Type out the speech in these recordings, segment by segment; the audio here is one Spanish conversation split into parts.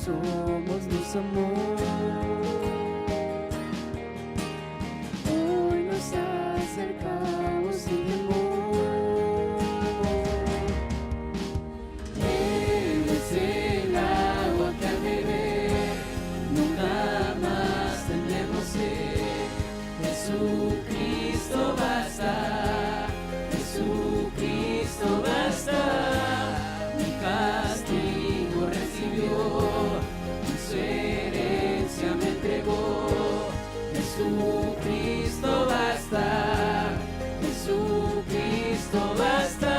somos nos amó. Hoy nos acercamos sin temor. Él es el agua que al beber nunca más tendremos sed. Jesucristo basta, Jesucristo basta. Mi castigo recibió, su herencia me entregó. Jesucristo basta, Jesucristo basta.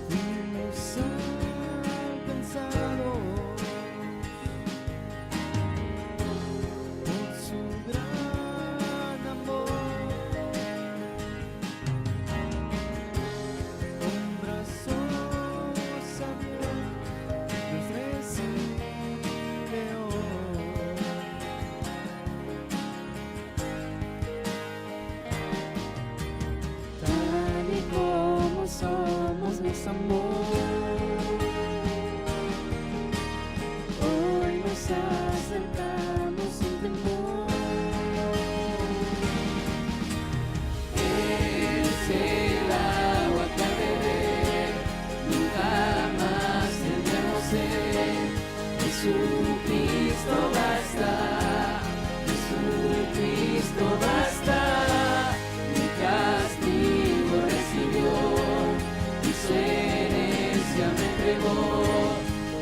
Fuimos alcanzados por su gran amor, con brazos abiertos nos recibe hoy. Tal y como somos nos amó. Hoy nos acercamos sin temor. Él es el agua que al beber nunca más tendremos sed. Jesucristo basta, Jesucristo basta. Mi castigo recibió, y su herencia me entregó.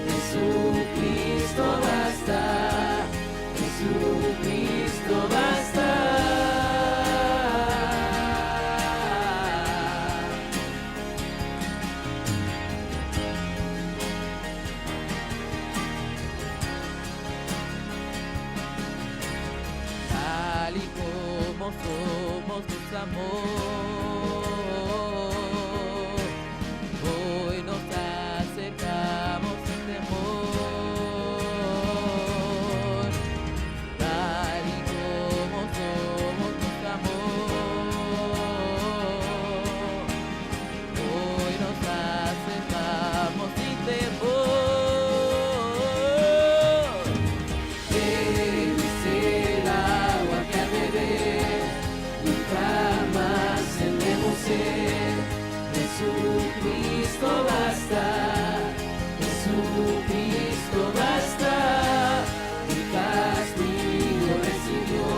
Jesucristo basta, Jesucristo basta. Tal y como somos nos amó. Hoy nos acercamos sin temor. Tal y como somos nos amó. Hoy nos acercamos sin temor. Él es el agua que al beber nunca más tendremos sed. Jesucristo basta, Jesucristo basta. Mi castigo recibió,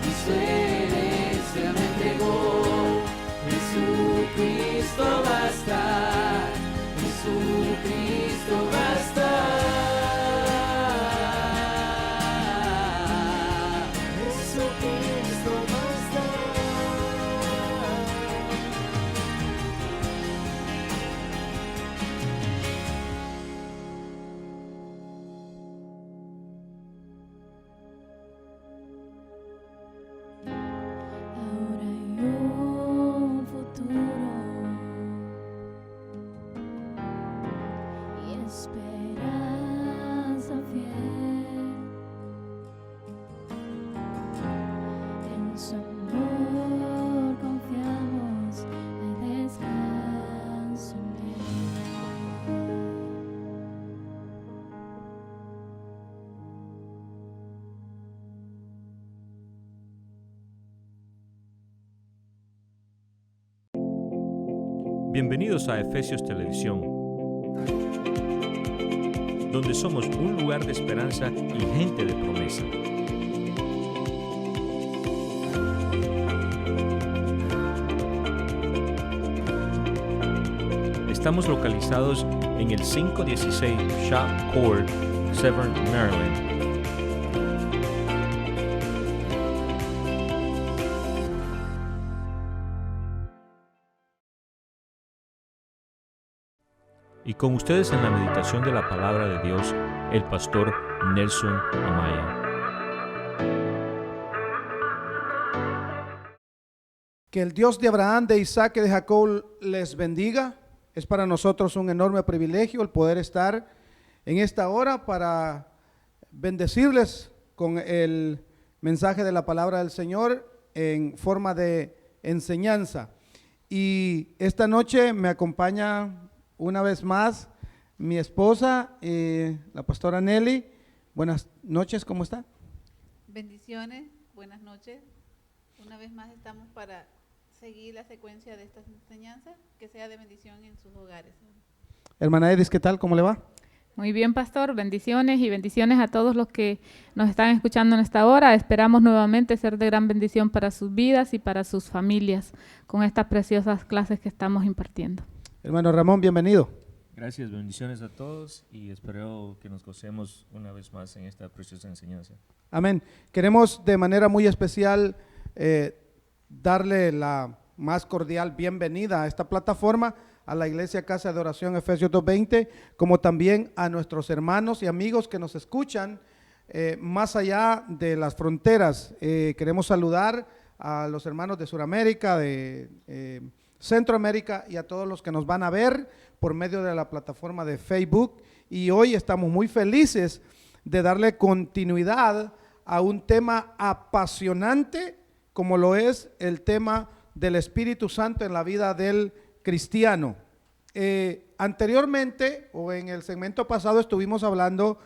y su herencia me entregó. Jesucristo basta, Jesucristo basta. Jesucristo basta. Ahora hay un futuro y esperanza fiel. En su amor confiamos, hay descanso en él. Bienvenidos a Efesios Televisión, donde somos un lugar de esperanza y gente de promesa. Estamos localizados en el 516 Shop Court, Severn, Maryland. Y con ustedes en la meditación de la palabra de Dios, el pastor Nelson Amaya. Que el Dios de Abraham, de Isaac y de Jacob les bendiga. Es para nosotros un enorme privilegio el poder estar en esta hora para bendecirles con el mensaje de la palabra del Señor en forma de enseñanza. Y esta noche me acompaña una vez más mi esposa, la pastora Nelly. Buenas noches, ¿cómo está? Bendiciones, buenas noches. Una vez más estamos para seguir la secuencia de estas enseñanzas, que sea de bendición en sus hogares. Hermana Edis, ¿qué tal? ¿Cómo le va? Muy bien, pastor. Bendiciones y bendiciones a todos los que nos están escuchando en esta hora. Esperamos nuevamente ser de gran bendición para sus vidas y para sus familias con estas preciosas clases que estamos impartiendo. Hermano Ramón, bienvenido. Gracias, bendiciones a todos y espero que nos gocemos una vez más en esta preciosa enseñanza. Amén. Queremos de manera muy especial darle la más cordial bienvenida a esta plataforma, a la Iglesia Casa de Oración Efesios 2:20, como también a nuestros hermanos y amigos que nos escuchan más allá de las fronteras. Queremos saludar a los hermanos de Sudamérica, de Centroamérica y a todos los que nos van a ver por medio de la plataforma de Facebook. Y hoy estamos muy felices de darle continuidad a un tema apasionante como lo es el tema del Espíritu Santo en la vida del cristiano. Anteriormente o en el segmento pasado estuvimos hablando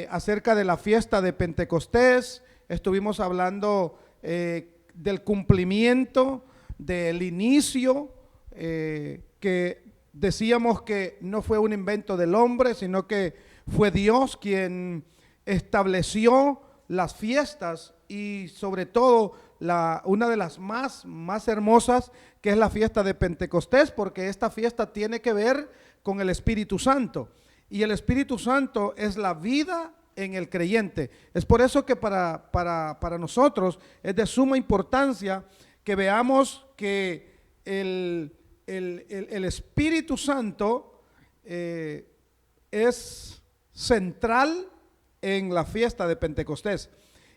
acerca de la fiesta de Pentecostés, estuvimos hablando del cumplimiento, del inicio, que decíamos que no fue un invento del hombre, sino que fue Dios quien estableció las fiestas y sobre todo una de las más hermosas, que es la fiesta de Pentecostés, porque esta fiesta tiene que ver con el Espíritu Santo, y el Espíritu Santo es la vida en el creyente. Es por eso que para nosotros es de suma importancia que veamos que el Espíritu Santo es central en la fiesta de Pentecostés.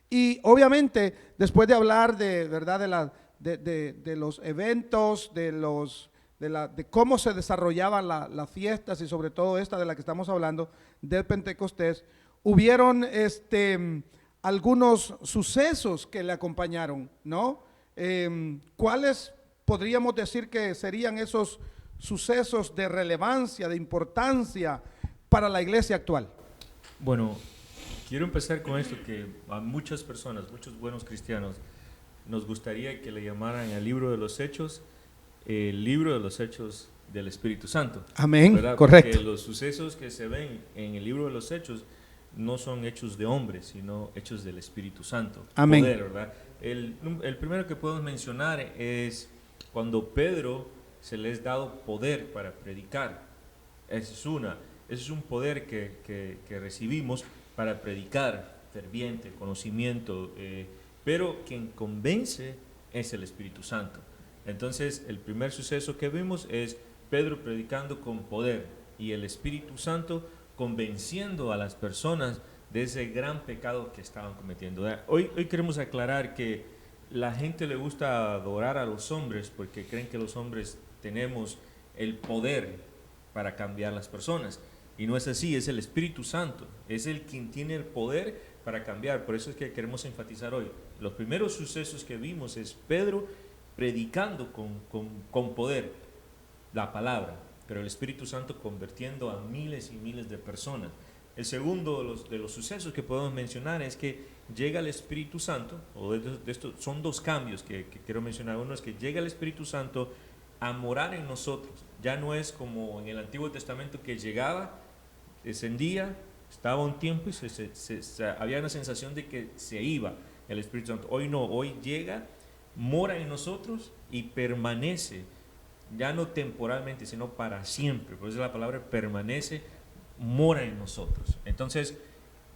Y obviamente después de hablar de verdad de los eventos, de cómo se desarrollaban las fiestas y sobre todo esta de la que estamos hablando del Pentecostés, hubieron algunos sucesos que le acompañaron, ¿no? ¿Cuáles podríamos decir que serían esos sucesos de relevancia, de importancia para la iglesia actual? Bueno, quiero empezar con esto, que a muchas personas, muchos buenos cristianos, nos gustaría que le llamaran al libro de los Hechos, el libro de los Hechos del Espíritu Santo. Amén, ¿verdad? correcto. Porque los sucesos que se ven en el libro de los Hechos no son hechos de hombres, sino hechos del Espíritu Santo. Amén. Poder, ¿verdad? El primero que podemos mencionar es cuando Pedro se le es dado poder para predicar. Ese es un poder que recibimos para predicar ferviente, conocimiento, pero quien convence es el Espíritu Santo. Entonces, el primer suceso que vimos es Pedro predicando con poder y el Espíritu Santo convenciendo a las personas de ese gran pecado que estaban cometiendo. Hoy queremos aclarar que la gente le gusta adorar a los hombres porque creen que los hombres tenemos el poder para cambiar las personas. Y no es así, es el Espíritu Santo, es el quien tiene el poder para cambiar. Por eso es que queremos enfatizar hoy. Los primeros sucesos que vimos es Pedro predicando con poder la palabra, pero el Espíritu Santo convirtiendo a miles y miles de personas. El segundo de los sucesos que podemos mencionar es que llega el Espíritu Santo, o de esto son dos cambios que quiero mencionar. Uno es que llega el Espíritu Santo a morar en nosotros. Ya no es como en el Antiguo Testamento que llegaba, descendía, estaba un tiempo y había una sensación de que se iba el Espíritu Santo. Hoy no, hoy llega, mora en nosotros y permanece, ya no temporalmente, sino para siempre. Por eso la palabra permanece, mora en nosotros. Entonces,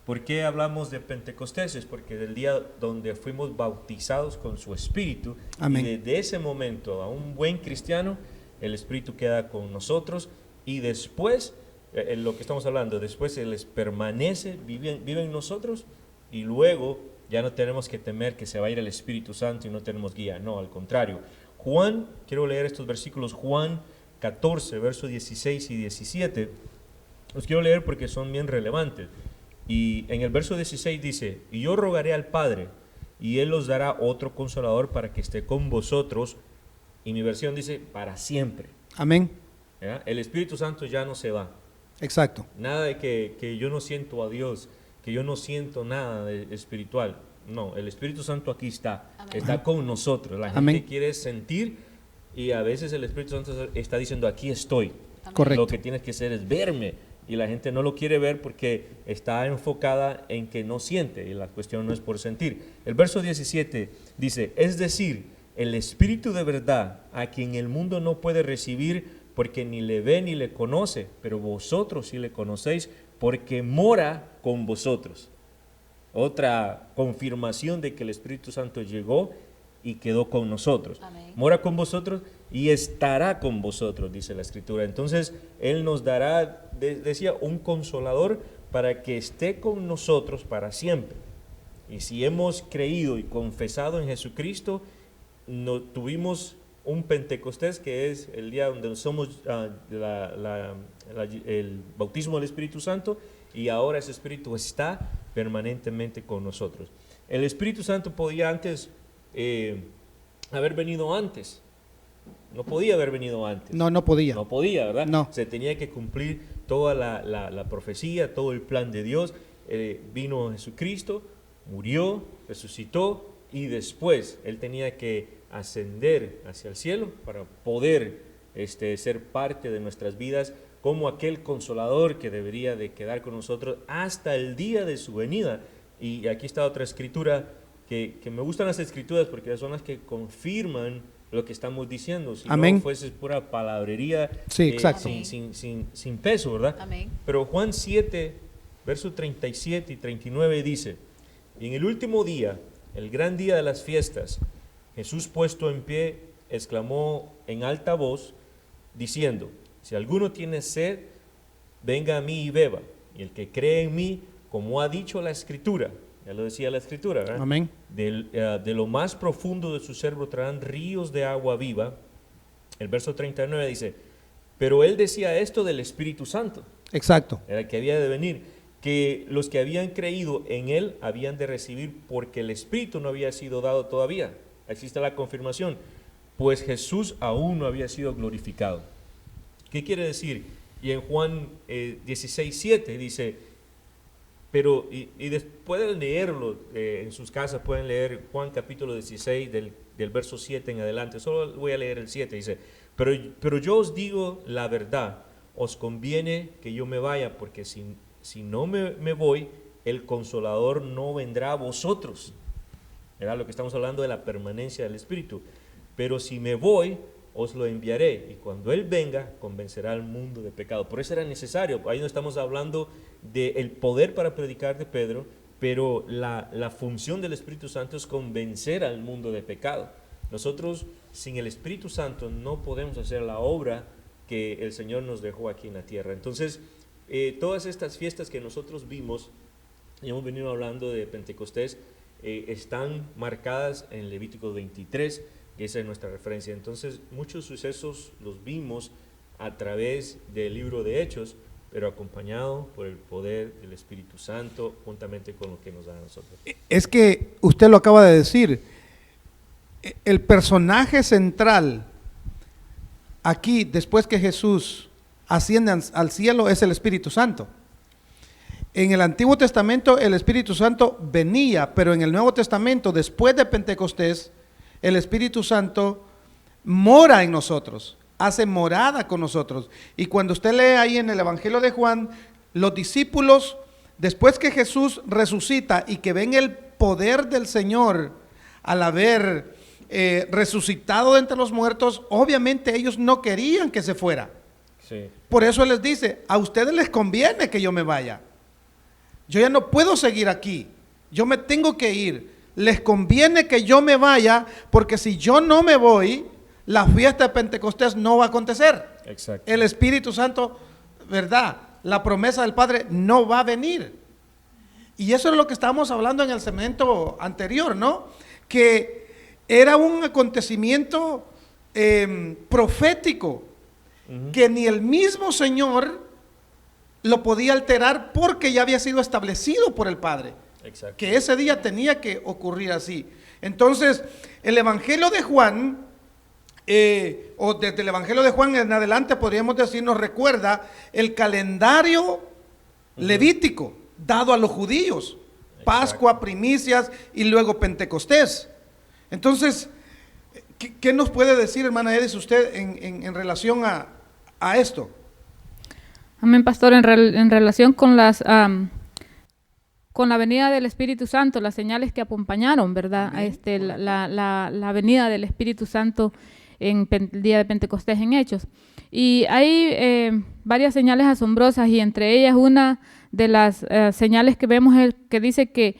¿por qué hablamos de Pentecostés? Es porque del día donde fuimos bautizados con su Espíritu, Amén. Y desde ese momento a un buen cristiano, el Espíritu queda con nosotros y después, en lo que estamos hablando, después Él permanece, vive en nosotros y luego ya no tenemos que temer que se va a ir el Espíritu Santo y no tenemos guía. No, al contrario. Juan, quiero leer estos versículos, Juan 14, versos 16 y 17. Los quiero leer porque son bien relevantes. Y en el verso 16 dice: y yo rogaré al Padre, y Él os dará otro consolador para que esté con vosotros y mi versión dice para siempre. Amén. ¿Ya? El Espíritu Santo ya no se va. Exacto. Nada de que yo no siento a Dios, que yo no siento nada de espiritual. No, el Espíritu Santo aquí está, Amén. está con nosotros. La gente Amén. quiere sentir y a veces el Espíritu Santo está diciendo aquí estoy. Amén. Correcto. Lo que tienes que hacer es verme y la gente no lo quiere ver porque está enfocada en que no siente y la cuestión no es por sentir. El verso 17 dice, es decir, el Espíritu de verdad a quien el mundo no puede recibir porque ni le ve ni le conoce, pero vosotros sí le conocéis porque mora con vosotros. Otra confirmación de que el Espíritu Santo llegó y quedó con nosotros. Amén. Mora con vosotros y estará con vosotros, dice la Escritura. Entonces, Él nos dará, decía, un consolador para que esté con nosotros para siempre. Y si hemos creído y confesado en Jesucristo, no, tuvimos un Pentecostés, que es el día donde somos el bautismo del Espíritu Santo, y ahora ese Espíritu está permanentemente con nosotros. El Espíritu Santo podía antes haber venido antes. No podía haber venido antes. No, no podía. No podía, ¿verdad? No. Se tenía que cumplir toda la profecía, todo el plan de Dios. Vino Jesucristo, murió, resucitó y después Él tenía que ascender hacia el cielo para poder ser parte de nuestras vidas como aquel consolador que debería de quedar con nosotros hasta el día de su venida. Y aquí está otra escritura que me gustan las escrituras porque son las que confirman lo que estamos diciendo. Si Amén. no fuese pura palabrería, Sí, exacto. sin peso, ¿verdad? Amén. Pero Juan 7, versos 37 y 39 dice, y en el último día, el gran día de las fiestas, Jesús puesto en pie, exclamó en alta voz, diciendo, si alguno tiene sed, venga a mí y beba, y el que cree en mí, como ha dicho la Escritura, ya lo decía la Escritura, ¿verdad? Amén. De lo más profundo de su ser brotarán ríos de agua viva. El verso 39 dice, pero él decía esto del Espíritu Santo, Exacto. era el que había de venir, que los que habían creído en él habían de recibir porque el Espíritu no había sido dado todavía. Existe la confirmación, pues Jesús aún no había sido glorificado. ¿Qué quiere decir? Y en Juan 16:7 dice, pero, y después de leerlo en sus casas, pueden leer Juan capítulo 16 del verso 7 en adelante, solo voy a leer el 7, dice, pero yo os digo la verdad, os conviene que yo me vaya, porque si no me voy, el Consolador no vendrá a vosotros. Era lo que estamos hablando de la permanencia del Espíritu. Pero si me voy, os lo enviaré, y cuando Él venga, convencerá al mundo de pecado. Por eso era necesario, ahí no estamos hablando del poder para predicar de Pedro, pero la función del Espíritu Santo es convencer al mundo de pecado. Nosotros, sin el Espíritu Santo, no podemos hacer la obra que el Señor nos dejó aquí en la tierra. Entonces, todas estas fiestas que nosotros vimos, y hemos venido hablando de Pentecostés, están marcadas en Levítico 23, que esa es nuestra referencia. Entonces, muchos sucesos los vimos a través del libro de Hechos, pero acompañado por el poder del Espíritu Santo, juntamente con lo que nos da a nosotros. Es que usted lo acaba de decir, el personaje central aquí, después que Jesús asciende al cielo, es el Espíritu Santo. En el Antiguo Testamento el Espíritu Santo venía, pero en el Nuevo Testamento, después de Pentecostés, el Espíritu Santo mora en nosotros, hace morada con nosotros. Y cuando usted lee ahí en el Evangelio de Juan, los discípulos, después que Jesús resucita y que ven el poder del Señor al haber resucitado de entre los muertos, obviamente ellos no querían que se fuera. Sí. Por eso Él les dice, a ustedes les conviene que yo me vaya. Yo ya no puedo seguir aquí, yo me tengo que ir. Les conviene que yo me vaya, porque si yo no me voy, la fiesta de Pentecostés no va a acontecer. Exacto. El Espíritu Santo, ¿verdad? La promesa del Padre no va a venir. Y eso es lo que estábamos hablando en el segmento anterior, ¿no? Que era un acontecimiento profético, que ni el mismo Señor lo podía alterar porque ya había sido establecido por el Padre. Exacto. Que ese día tenía que ocurrir así. Entonces, el Evangelio de Juan o desde el Evangelio de Juan en adelante, podríamos decir, nos recuerda el calendario levítico dado a los judíos. Pascua, primicias y luego Pentecostés. Entonces, ¿qué nos puede decir, hermana Edith, usted en relación a esto? Amén, pastor. En relación con con la venida del Espíritu Santo, las señales que acompañaron, ¿verdad? La venida del Espíritu Santo en el día de Pentecostés en Hechos. Y hay varias señales asombrosas, y entre ellas una de las señales que vemos es que dice que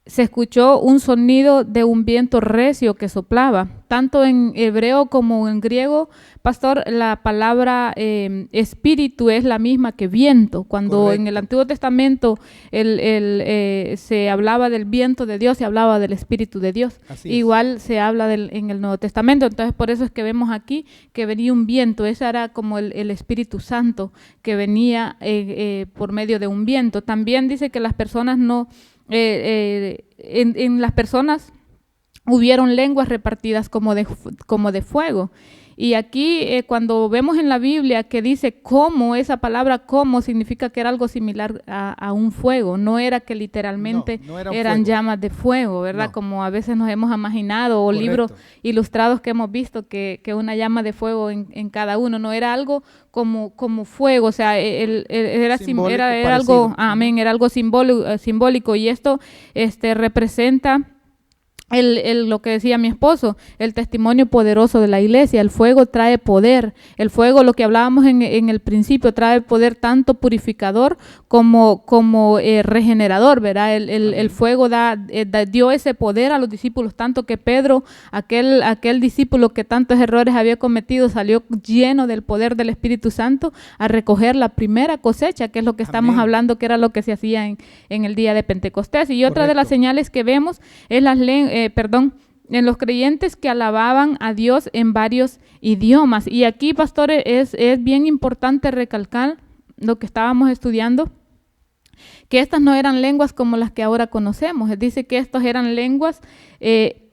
se escuchó un sonido de un viento recio que soplaba. Tanto en hebreo como en griego, pastor, la palabra espíritu es la misma que viento. Cuando Correcto. en el Antiguo Testamento se hablaba del viento de Dios, se hablaba del Espíritu de Dios. Así es. Igual se habla en el Nuevo Testamento. Entonces, por eso es que vemos aquí que venía un viento. Ese era como el Espíritu Santo que venía por medio de un viento. También dice que las personas no... en las personas hubieron lenguas repartidas como de fuego. Y aquí cuando vemos en la Biblia que dice cómo, esa palabra cómo significa que era algo similar a un fuego, no era que literalmente No era un eran fuego. llamas de fuego, ¿verdad? No. Como a veces nos hemos imaginado, o Correcto. libros ilustrados que hemos visto que una llama de fuego en cada uno, no era algo como fuego, o sea, era Simbólico, era algo, parecido. amén, era algo simbólico, y esto representa lo que decía mi esposo, el testimonio poderoso de la iglesia. El fuego trae poder. El fuego, lo que hablábamos en el principio, trae poder tanto purificador como regenerador, ¿verdad? El fuego dio ese poder a los discípulos, tanto que Pedro, aquel discípulo que tantos errores había cometido, salió lleno del poder del Espíritu Santo a recoger la primera cosecha, que es lo que estamos Amén. hablando, que era lo que se hacía en el día de Pentecostés. Y otra de las Correcto. señales que vemos es en los creyentes que alababan a Dios en varios idiomas. Y aquí, pastores, es bien importante recalcar lo que estábamos estudiando, que estas no eran lenguas como las que ahora conocemos. Dice que estas eran lenguas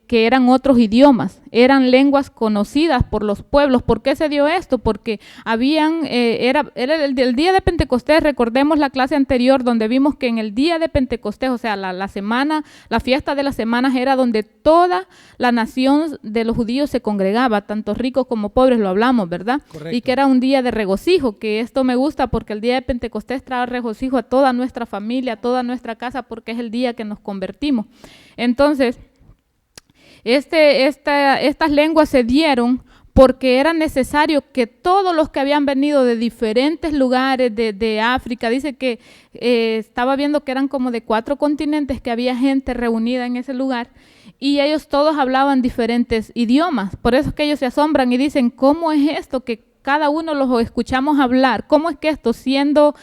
que eran otros idiomas, eran lenguas conocidas por los pueblos. ¿Por qué se dio esto? Porque era el día de Pentecostés. Recordemos la clase anterior donde vimos que en el día de Pentecostés, o sea, la fiesta de las semanas, era donde toda la nación de los judíos se congregaba, tanto ricos como pobres, lo hablamos, ¿verdad? Correcto. Y que era un día de regocijo, que esto me gusta porque el día de Pentecostés trae regocijo a toda nuestra familia, a toda nuestra casa, porque es el día que nos convertimos. Entonces, estas lenguas se dieron porque era necesario que todos los que habían venido de diferentes lugares de África, dice que estaba viendo que eran como de 4 continentes que había gente reunida en ese lugar, y ellos todos hablaban diferentes idiomas. Por eso es que ellos se asombran y dicen, ¿cómo es esto que cada uno los escuchamos hablar? ¿Cómo es que estos, siendo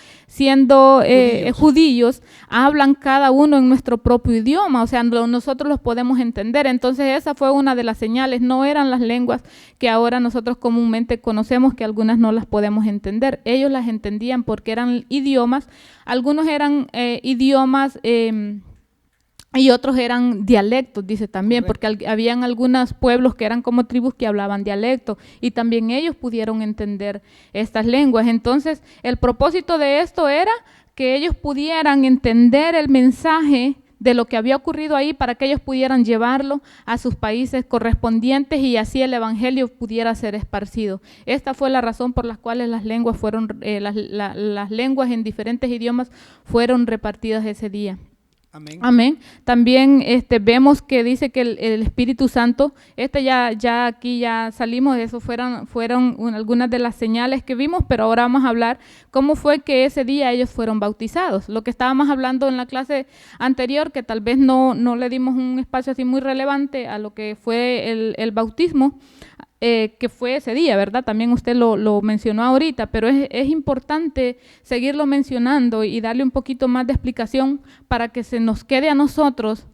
judíos, hablan cada uno en nuestro propio idioma? O sea, nosotros los podemos entender. Entonces esa fue una de las señales. No eran las lenguas que ahora nosotros comúnmente conocemos, que algunas no las podemos entender. Ellos las entendían porque eran idiomas. Algunos eran idiomas y otros eran dialectos, dice también. Correcto. Porque habían algunos pueblos que eran como tribus que hablaban dialecto, y también ellos pudieron entender estas lenguas. Entonces, el propósito de esto era que ellos pudieran entender el mensaje de lo que había ocurrido ahí, para que ellos pudieran llevarlo a sus países correspondientes, y así el evangelio pudiera ser esparcido. Esta fue la razón por la cual las lenguas las lenguas en diferentes idiomas fueron repartidas ese día. Amén. Amén. También vemos que dice que el Espíritu Santo, ya aquí ya salimos de eso, fueron algunas de las señales que vimos, pero ahora vamos a hablar cómo fue que ese día ellos fueron bautizados. Lo que estábamos hablando en la clase anterior, que tal vez no le dimos un espacio así muy relevante a lo que fue el bautismo, que fue ese día, ¿verdad? También usted lo mencionó ahorita, pero es importante seguirlo mencionando y darle un poquito más de explicación para que se nos quede a nosotros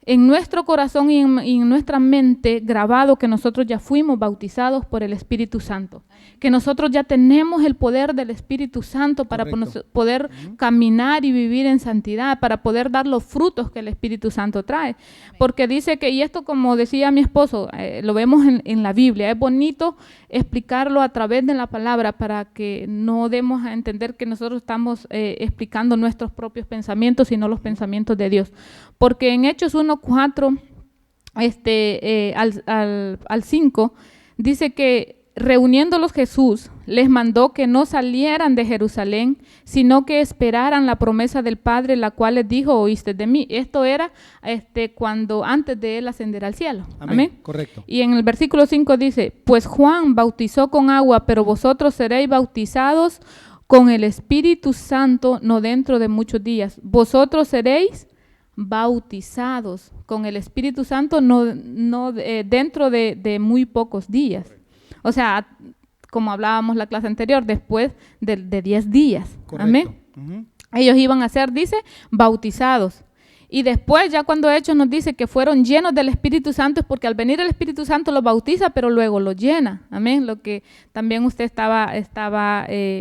en nuestro corazón y en nuestra mente grabado que nosotros ya fuimos bautizados por el Espíritu Santo, que nosotros ya tenemos el poder del Espíritu Santo para poder caminar y vivir en santidad, para poder dar los frutos que el Espíritu Santo trae. Porque dice que, y esto como decía mi esposo, lo vemos en la Biblia, es bonito explicarlo a través de la palabra para que no demos a entender que nosotros estamos explicando nuestros propios pensamientos, sino los pensamientos de Dios. Porque en Hechos 1:4 al 5 dice que reuniéndolos Jesús les mandó que no salieran de Jerusalén, sino que esperaran la promesa del Padre, la cual les dijo: oíste de mí. Esto era cuando antes de él ascender al cielo. Amén. Correcto. Y en el versículo 5 dice: pues Juan bautizó con agua, pero vosotros seréis bautizados con el Espíritu Santo no dentro de muchos días. Vosotros seréis bautizados con el Espíritu Santo no dentro de muy pocos días. O sea, como hablábamos la clase anterior, después de 10 días. Correcto. Amén. Ellos iban a ser, dice, bautizados. Y después, ya cuando Hechos nos dice que fueron llenos del Espíritu Santo, es porque al venir el Espíritu Santo los bautiza, pero luego los llena. Amén. Lo que también usted estaba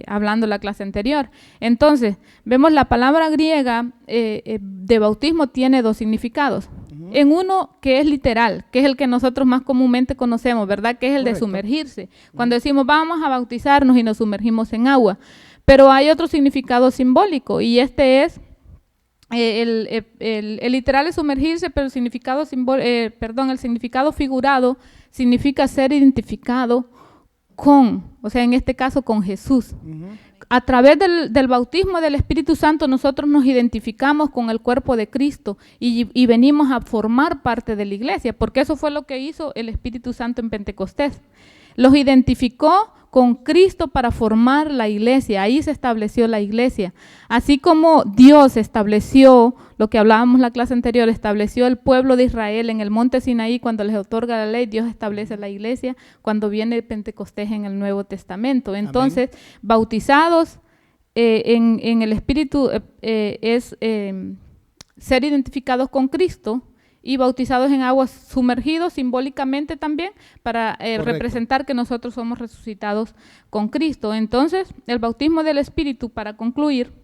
hablando en la clase anterior. Entonces, vemos la palabra griega de bautismo tiene dos significados. En uno que es literal, que es el que nosotros más comúnmente conocemos, ¿verdad? Que es el de sumergirse. Cuando decimos vamos a bautizarnos y nos sumergimos en agua. Pero hay otro significado simbólico y este es el literal es sumergirse, pero el significado figurado significa ser identificado con, o sea, en este caso con Jesús. A través del bautismo del Espíritu Santo nosotros nos identificamos con el cuerpo de Cristo y venimos a formar parte de la iglesia, porque eso fue lo que hizo el Espíritu Santo en Pentecostés. Los identificó con Cristo para formar la iglesia, ahí se estableció la iglesia. Así como Dios estableció, lo que hablábamos la clase anterior, estableció el pueblo de Israel en el monte Sinaí cuando les otorga la ley, Dios establece la iglesia cuando viene Pentecostés en el Nuevo Testamento. Entonces, bautizados en el Espíritu es ser identificados con Cristo, y bautizados en aguas sumergidos simbólicamente también para representar que nosotros somos resucitados con Cristo. Entonces, el bautismo del Espíritu, para concluir,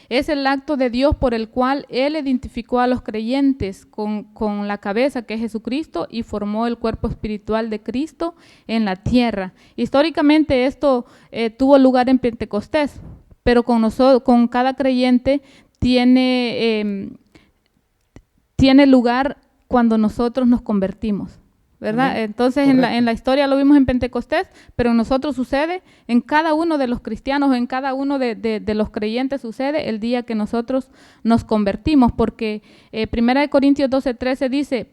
es el acto de Dios por el cual Él identificó a los creyentes con la cabeza, que es Jesucristo, y formó el cuerpo espiritual de Cristo en la tierra. Históricamente esto tuvo lugar en Pentecostés, pero con cada creyente tiene lugar cuando nosotros nos convertimos, ¿verdad? Amén. Entonces en la historia lo vimos en Pentecostés, pero en nosotros sucede, en cada uno de los cristianos, en cada uno de los creyentes sucede el día que nosotros nos convertimos, porque 1 Corintios 12:13 dice,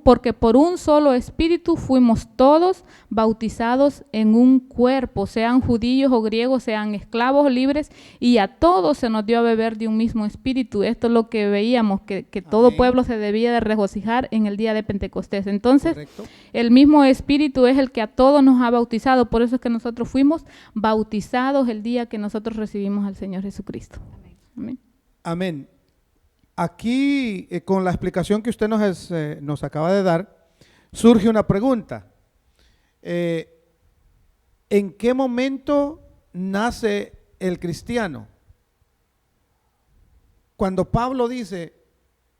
porque por un solo espíritu fuimos todos bautizados en un cuerpo, sean judíos o griegos, sean esclavos o libres, y a todos se nos dio a beber de un mismo espíritu. Esto es lo que veíamos, que todo pueblo se debía de regocijar en el día de Pentecostés. Entonces, el mismo espíritu es el que a todos nos ha bautizado, por eso es que nosotros fuimos bautizados el día que nosotros recibimos al Señor Jesucristo. Amén. Amén. Aquí, con la explicación que usted nos acaba de dar, surge una pregunta. ¿En qué momento nace el cristiano? Cuando Pablo dice,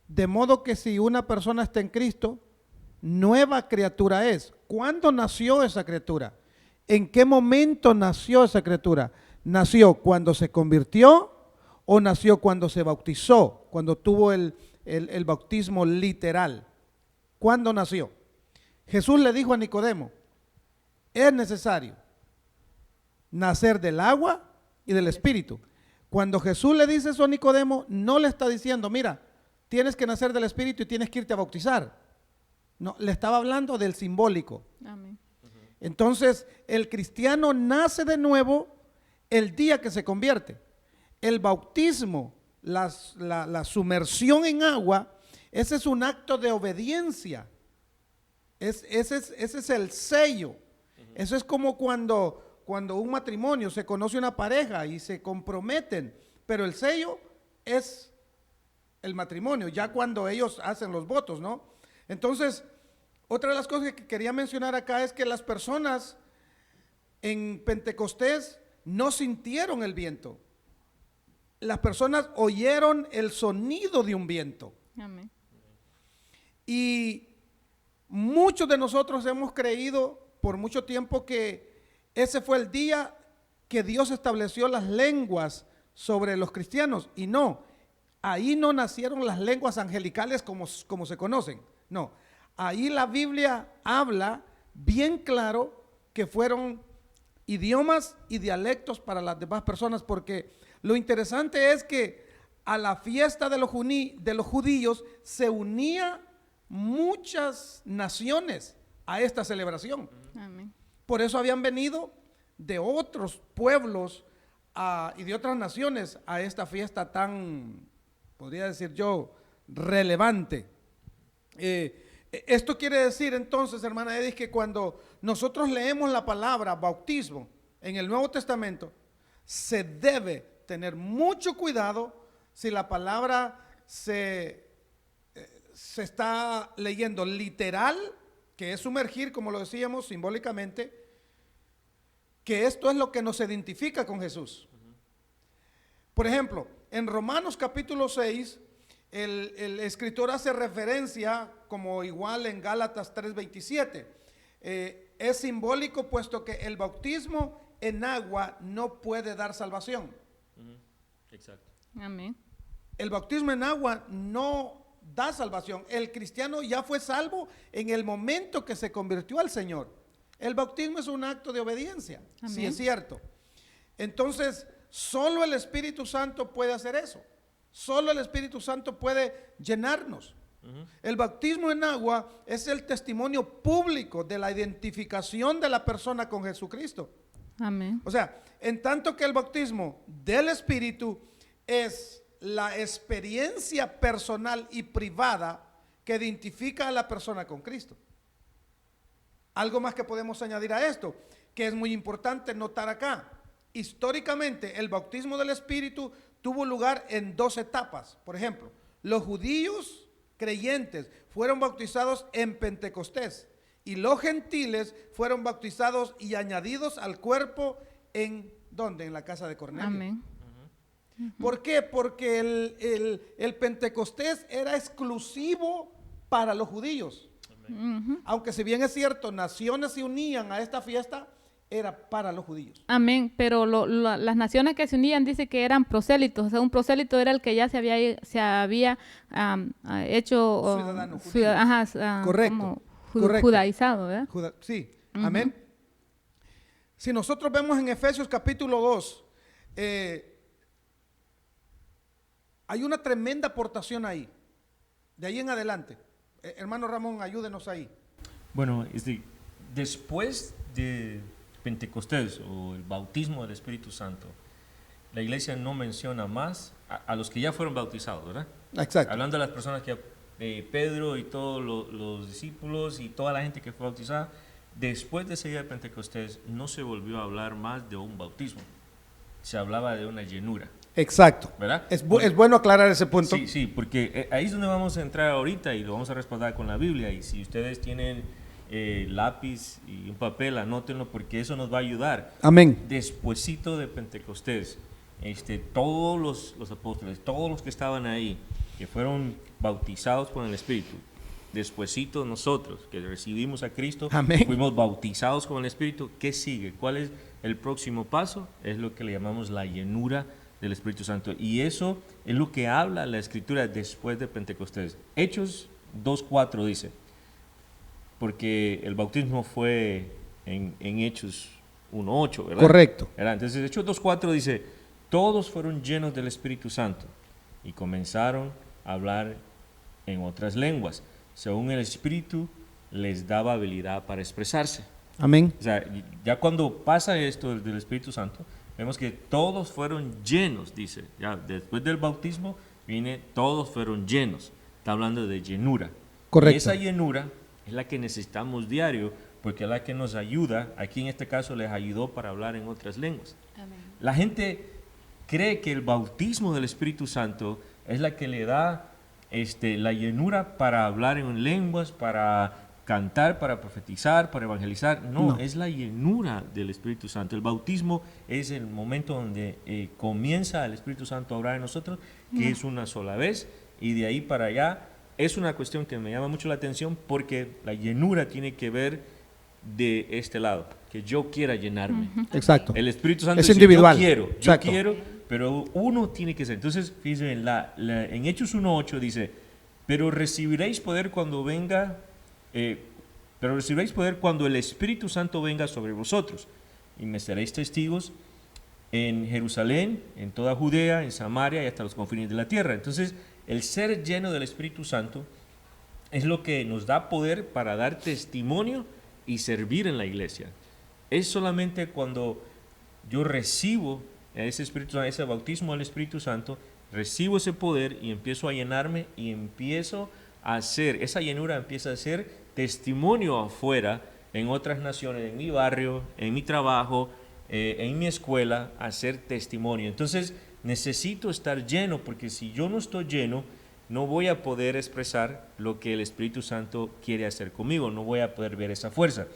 de modo que si una persona está en Cristo, nueva criatura es. ¿Cuándo nació esa criatura? ¿En qué momento nació esa criatura? ¿Nació cuando se convirtió o nació cuando se bautizó, cuando tuvo el bautismo literal? ¿Cuándo nació? Jesús le dijo a Nicodemo, es necesario nacer del agua y del Espíritu. Cuando Jesús le dice eso a Nicodemo, no le está diciendo, mira, tienes que nacer del Espíritu y tienes que irte a bautizar. No, le estaba hablando del simbólico. Amén. Entonces, el cristiano nace de nuevo el día que se convierte. El bautismo, la sumersión en agua, ese es un acto de obediencia. Ese es el sello. Eso es como cuando un matrimonio se conoce una pareja y se comprometen, pero el sello es el matrimonio, ya cuando ellos hacen los votos, ¿no? Entonces, otra de las cosas que quería mencionar acá es que las personas en Pentecostés no sintieron el viento. Las personas oyeron el sonido de un viento. Amén. Y muchos de nosotros hemos creído por mucho tiempo que ese fue el día que Dios estableció las lenguas sobre los cristianos. Y no, ahí no nacieron las lenguas angelicales como se conocen. No, ahí la Biblia habla bien claro que fueron idiomas y dialectos para las demás personas, porque lo interesante es que a la fiesta de los judíos se unía muchas naciones a esta celebración. Amén. Por eso habían venido de otros pueblos y de otras naciones a esta fiesta tan, podría decir yo, relevante. Esto quiere decir entonces, hermana Edith, que cuando nosotros leemos la palabra bautismo en el Nuevo Testamento, se debe tener mucho cuidado si la palabra se está leyendo literal, que es sumergir, como lo decíamos simbólicamente, que esto es lo que nos identifica con Jesús. Por ejemplo, en Romanos capítulo 6, el escritor hace referencia, como igual en Gálatas 3:27, es simbólico puesto que el bautismo en agua no puede dar salvación. Exacto. Amén. El bautismo en agua no da salvación. El cristiano ya fue salvo en el momento que se convirtió al Señor. El bautismo es un acto de obediencia. Amén. Sí, es cierto. Entonces, solo el Espíritu Santo puede hacer eso. Solo el Espíritu Santo puede llenarnos. El bautismo en agua es el testimonio público de la identificación de la persona con Jesucristo. Amén. O sea, en tanto que el bautismo del Espíritu es la experiencia personal y privada que identifica a la persona con Cristo. Algo más que podemos añadir a esto, que es muy importante notar acá. Históricamente, el bautismo del Espíritu tuvo lugar en 2 etapas. Por ejemplo, los judíos creyentes fueron bautizados en Pentecostés y los gentiles fueron bautizados y añadidos al cuerpo en ¿dónde? En la casa de Cornelio. Amén. ¿Por qué? Porque el Pentecostés era exclusivo para los judíos. Ujú. Aunque si bien es cierto, naciones se unían a esta fiesta, era para los judíos. Amén, pero las naciones que se unían dice que eran prosélitos, o sea, un prosélito era el que ya se había hecho Ciudadano judío. Correcto, como correcto. judaizado, ¿verdad? Sí, Ujú. amén. Si nosotros vemos en Efesios capítulo 2, hay una tremenda aportación ahí, de ahí en adelante. Hermano Ramón, ayúdenos ahí. Bueno, después de Pentecostés o el bautismo del Espíritu Santo, la iglesia no menciona más a los que ya fueron bautizados, ¿verdad? Exacto. Hablando de las personas que Pedro y todos los discípulos y toda la gente que fue bautizada, después de ese día de Pentecostés no se volvió a hablar más de un bautismo, se hablaba de una llenura, Exacto. ¿verdad? Es bueno aclarar ese punto. Sí, sí, porque ahí es donde vamos a entrar ahorita y lo vamos a respaldar con la Biblia. Y si ustedes tienen lápiz y un papel, anótenlo porque eso nos va a ayudar. Amén. Despuésito de Pentecostés, todos los apóstoles, todos los que estaban ahí, que fueron bautizados por el Espíritu, despuésito nosotros que recibimos a Cristo, Amén. fuimos bautizados con el Espíritu. ¿Qué sigue? ¿Cuál es el próximo paso? Es lo que le llamamos la llenura del Espíritu Santo. Y eso es lo que habla la Escritura después de Pentecostés. Hechos 2:4 dice, porque el bautismo fue en Hechos 1:8, ¿verdad? Correcto. ¿Verdad? Entonces Hechos 2:4 dice, todos fueron llenos del Espíritu Santo y comenzaron a hablar en otras lenguas, según el Espíritu les daba habilidad para expresarse. Amén. O sea, ya cuando pasa esto del Espíritu Santo, vemos que todos fueron llenos, dice. Ya después del bautismo viene, todos fueron llenos. Está hablando de llenura. Correcto. Y esa llenura es la que necesitamos diario, porque es la que nos ayuda. Aquí en este caso les ayudó para hablar en otras lenguas. Amén. La gente cree que el bautismo del Espíritu Santo es la que le da la llenura para hablar en lenguas, para cantar, para profetizar, para evangelizar. No, No. es la llenura del Espíritu Santo. El bautismo es el momento donde comienza el Espíritu Santo a obrar en nosotros, que es una sola vez, y de ahí para allá es una cuestión que me llama mucho la atención porque la llenura tiene que ver de este lado, que yo quiera llenarme. Exacto. El Espíritu Santo Es dice, individual. yo Exacto. quiero, pero uno tiene que ser. Entonces, fíjense, en Hechos 1.8 dice, pero recibiréis poder cuando venga, pero recibiréis poder cuando el Espíritu Santo venga sobre vosotros, y me seréis testigos en Jerusalén, en toda Judea, en Samaria y hasta los confines de la tierra. Entonces, el ser lleno del Espíritu Santo es lo que nos da poder para dar testimonio y servir en la iglesia. Es solamente cuando yo recibo ese Espíritu, ese bautismo del Espíritu Santo, recibo ese poder y empiezo a llenarme y empiezo a hacer, esa llenura empieza a ser testimonio afuera, en otras naciones, en mi barrio, en mi trabajo, en mi escuela, hacer testimonio. Entonces necesito estar lleno, porque si yo no estoy lleno, no voy a poder expresar lo que el Espíritu Santo quiere hacer conmigo, no voy a poder ver esa fuerza.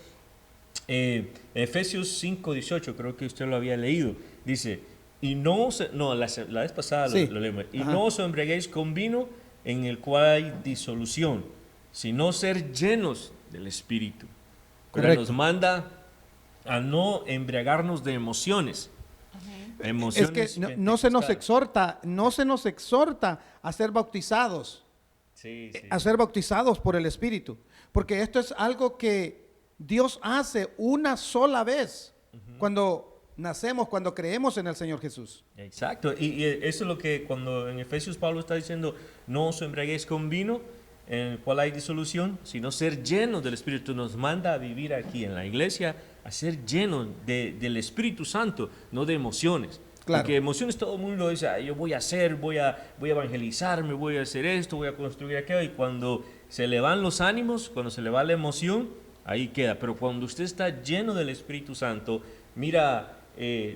Efesios 5:18, creo que usted lo había leído, dice, y la vez pasada Sí. lo leímos, y Ajá. no os embriaguéis con vino en el cual hay disolución, sino ser llenos del Espíritu. ¿Verdad? Correcto. Nos manda a no embriagarnos de emociones. Es que no se nos exhorta a ser bautizados, Sí, sí. a ser bautizados por el Espíritu, porque esto es algo que Dios hace una sola vez cuando nacemos, cuando creemos en el Señor Jesús. Exacto, y eso es lo que cuando en Efesios Pablo está diciendo, no os embriaguéis con vino en el cual hay disolución, sino ser llenos del Espíritu. Nos manda a vivir aquí en la iglesia, a ser llenos del Espíritu Santo, no de emociones. Claro. Porque emociones todo el mundo dice, yo voy a hacer, voy a evangelizarme, voy a hacer esto, voy a construir aquello, y cuando se le van los ánimos, cuando se le va la emoción, ahí queda. Pero cuando usted está lleno del Espíritu Santo, mira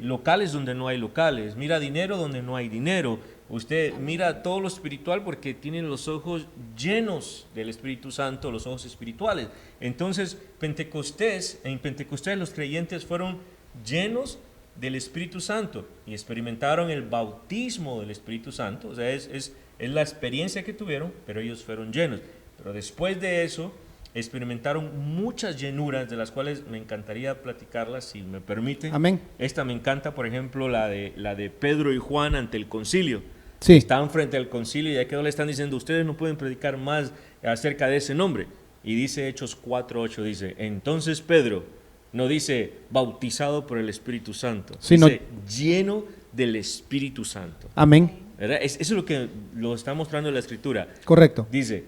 locales donde no hay locales, mira dinero donde no hay dinero, usted mira todo lo espiritual porque tiene los ojos llenos del Espíritu Santo, los ojos espirituales. Entonces, en Pentecostés los creyentes fueron llenos del Espíritu Santo y experimentaron el bautismo del Espíritu Santo. O sea, es la experiencia que tuvieron, pero ellos fueron llenos. Pero después de eso, experimentaron muchas llenuras, de las cuales me encantaría platicarlas, si me permiten. Amén. Esta me encanta, por ejemplo, la de Pedro y Juan ante el concilio. Sí. Están frente al concilio y ya quedó, le están diciendo, ustedes no pueden predicar más acerca de ese nombre. Y dice Hechos 4:8, dice, entonces Pedro, no dice bautizado por el Espíritu Santo, Sino- dice lleno del Espíritu Santo. Amén. ¿Verdad? Eso es lo que lo está mostrando la Escritura. Correcto. Dice,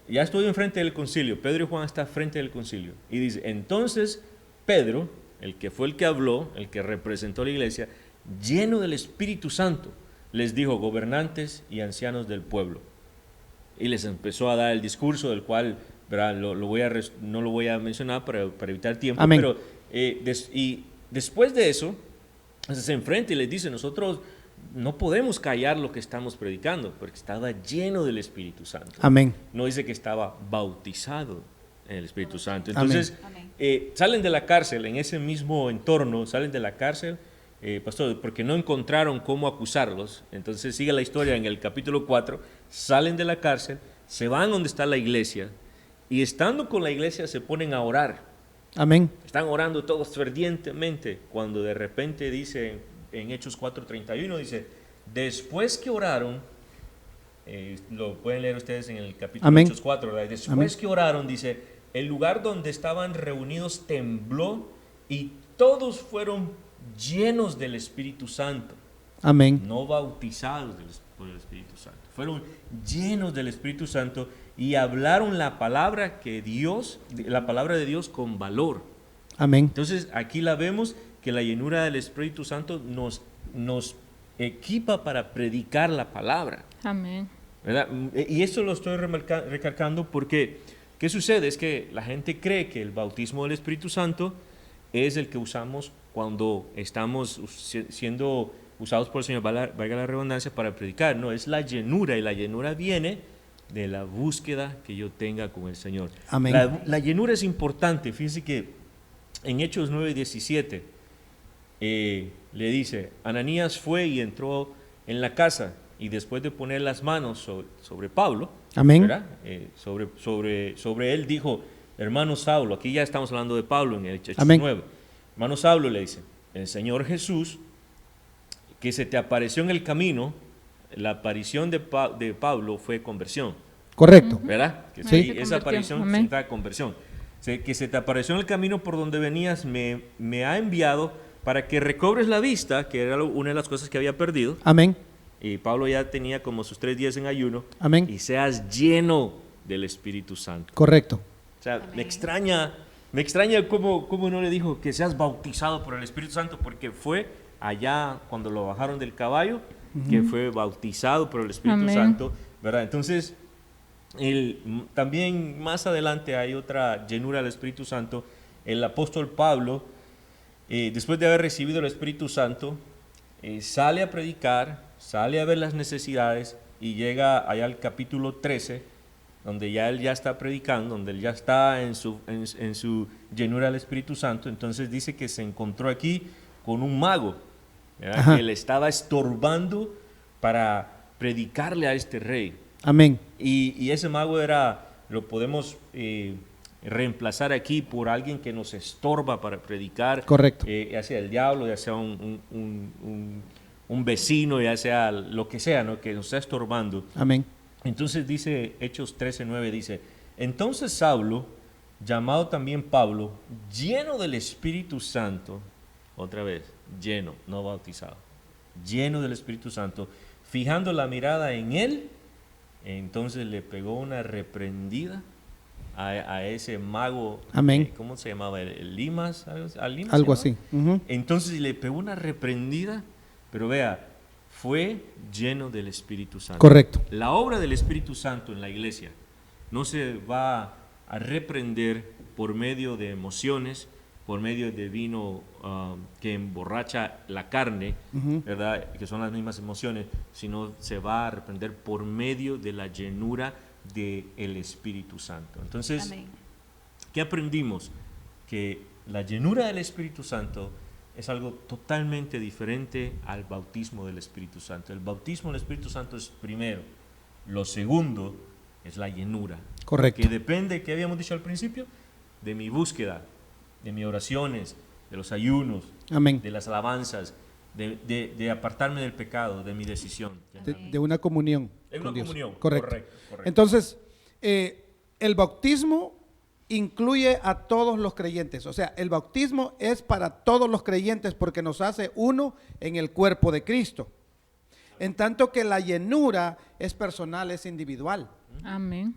ya estoy enfrente del concilio, Pedro y Juan están frente del concilio. Y dice, entonces Pedro, el que fue el que habló, el que representó a la iglesia, lleno del Espíritu Santo, les dijo, gobernantes y ancianos del pueblo. Y les empezó a dar el discurso, del cual, ¿verdad? no lo voy a mencionar para evitar tiempo. Amén. Pero y después de eso, se enfrenta y les dice, nosotros no podemos callar lo que estamos predicando, porque estaba lleno del Espíritu Santo. Amén. No dice que estaba bautizado en el Espíritu Santo. Amén. Entonces, Amén. salen de la cárcel, en ese mismo entorno, salen de la cárcel, pastor, porque no encontraron cómo acusarlos. Entonces sigue la historia en el capítulo 4, salen de la cárcel, se van donde está la iglesia, y estando con la iglesia se ponen a orar. Amén. Están orando todos fervientemente, cuando de repente dice en Hechos 4:31, dice, después que oraron, lo pueden leer ustedes en el capítulo Amén. Hechos 4, ¿verdad? Después Amén. que oraron, dice, el lugar donde estaban reunidos tembló y todos fueron llenos del Espíritu Santo, Amén. no bautizados por el Espíritu Santo, fueron llenos del Espíritu Santo y hablaron la palabra de Dios con valor. Amén. Entonces aquí la vemos, que la llenura del Espíritu Santo nos equipa para predicar la palabra, Amén. ¿verdad? Y eso lo estoy recalcando porque, ¿qué sucede? Es que la gente cree que el bautismo del Espíritu Santo es el que usamos cuando estamos siendo usados por el Señor, valga la redundancia, para predicar. No, es la llenura, y la llenura viene de la búsqueda que yo tenga con el Señor. Amén. La llenura es importante. Fíjense que en Hechos 9:17 le dice, Ananías fue y entró en la casa y después de poner las manos sobre Pablo, Amén. ¿verdad? Sobre él dijo, hermano Saulo, aquí ya estamos hablando de Pablo en el Hechos Amén. 9. Hermano Saulo le dice, el Señor Jesús, que se te apareció en el camino, la aparición de Pablo fue conversión, Correcto. ¿verdad? Que Sí. sí, Se esa convirtió. aparición Amén. significa conversión. Que se te apareció en el camino por donde venías, me ha enviado para que recobres la vista, que era una de las cosas que había perdido. Amén. Y Pablo ya tenía como sus 3 días en ayuno. Amén. Y seas lleno del Espíritu Santo. Correcto. O sea, Amén. me extraña cómo no le dijo que seas bautizado por el Espíritu Santo, porque fue allá cuando lo bajaron del caballo, que fue bautizado por el Espíritu Amén. Santo, ¿verdad? Entonces, también más adelante hay otra llenura del Espíritu Santo. El apóstol Pablo, después de haber recibido el Espíritu Santo, sale a predicar, sale a ver las necesidades y llega allá al capítulo 13, donde ya él ya está predicando, donde él ya está en su llenura del Espíritu Santo. Entonces dice que se encontró aquí con un mago, ¿verdad? Ajá. Que le estaba estorbando para predicarle a este rey. Amén. Y ese mago lo podemos reemplazar aquí por alguien que nos estorba para predicar. Correcto. Ya sea el diablo, ya sea un vecino, ya sea lo que sea, ¿no? Que nos está estorbando. Amén. Entonces dice Hechos 13:9, dice, entonces Saulo, llamado también Pablo, lleno del Espíritu Santo, otra vez, lleno, no bautizado, lleno del Espíritu Santo, fijando la mirada en él, entonces le pegó una reprendida a ese mago. Amén. ¿Cómo se llamaba? ¿El Limas? ¿Al Limas Algo se llamaba? así. Ujú. Entonces le pegó una reprendida, pero vea, fue lleno del Espíritu Santo. Correcto. La obra del Espíritu Santo en la iglesia no se va a reprender por medio de emociones, por medio de vino que emborracha la carne, Ujú. ¿verdad? Que son las mismas emociones, sino se va a reprender por medio de la llenura del Espíritu Santo. Entonces, Amén. ¿qué aprendimos? Que la llenura del Espíritu Santo es algo totalmente diferente al bautismo del Espíritu Santo. El bautismo del Espíritu Santo es primero. Lo segundo es la llenura. Correcto. Que depende, ¿qué habíamos dicho al principio? De mi búsqueda, de mis oraciones, de los ayunos, Amén. de las alabanzas, de apartarme del pecado, de mi decisión. De una comunión. Es con una Dios. comunión. Correcto. Correcto. Entonces, el bautismo incluye a todos los creyentes. O sea, el bautismo es para todos los creyentes porque nos hace uno en el cuerpo de Cristo. En tanto que la llenura es personal, es individual. Amén.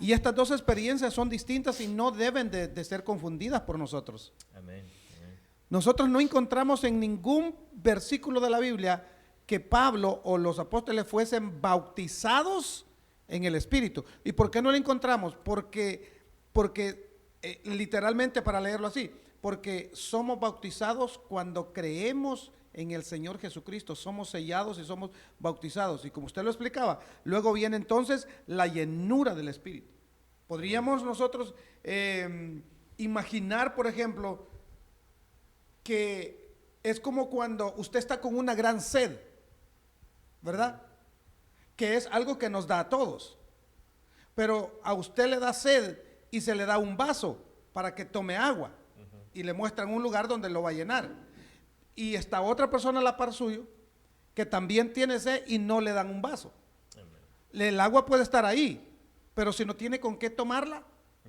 Y estas dos experiencias son distintas y no deben de ser confundidas por nosotros. Amén. Nosotros no encontramos en ningún versículo de la Biblia que Pablo o los apóstoles fuesen bautizados en el Espíritu. ¿Y por qué no lo encontramos? Porque literalmente, para leerlo así, porque somos bautizados cuando creemos en el Señor Jesucristo, somos sellados y somos bautizados. Y como usted lo explicaba, luego viene entonces la llenura del Espíritu. Podríamos nosotros imaginar, por ejemplo, que es como cuando usted está con una gran sed, ¿verdad? Que es algo que nos da a todos. Pero a usted le da sed y se le da un vaso para que tome agua y le muestran un lugar donde lo va a llenar. Y está otra persona a la par suyo que también tiene sed y no le dan un vaso. El agua puede estar ahí, pero si no tiene con qué tomarla,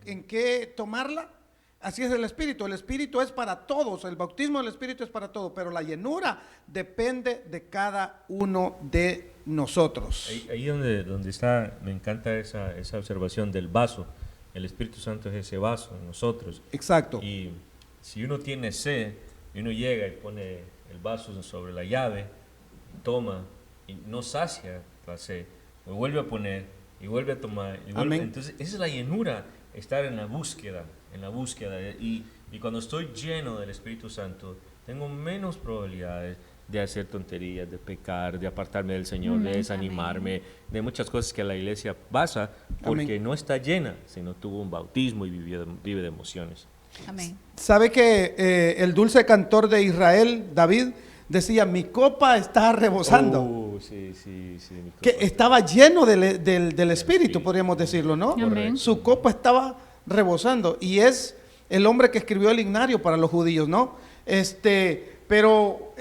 en qué tomarla, así es el Espíritu. El Espíritu es para todos, el bautismo del Espíritu es para todos, pero la llenura depende de cada uno de nosotros. Ahí donde está, me encanta esa observación del vaso. El Espíritu Santo es ese vaso en nosotros. Exacto. Y si uno tiene sed, y uno llega y pone el vaso sobre la llave, toma y no sacia la sed, lo vuelve a poner y vuelve a tomar. Amén. Entonces, esa es la llenura, estar en la búsqueda. Y cuando estoy lleno del Espíritu Santo, tengo menos probabilidades de hacer tonterías, de pecar, de apartarme del Señor, de Amén. desanimarme, de muchas cosas que la iglesia pasa porque Amén. no está llena, sino tuvo un bautismo y vive de emociones. Amén. ¿Sabe que el dulce cantor de Israel, David, decía, mi copa está rebosando? Sí, mi Que copa. estaba lleno del Espíritu, Espíritu. podríamos decirlo, ¿no? Amén. Su copa estaba rebosando y es el hombre que escribió el himnario para los judíos, ¿no? Pero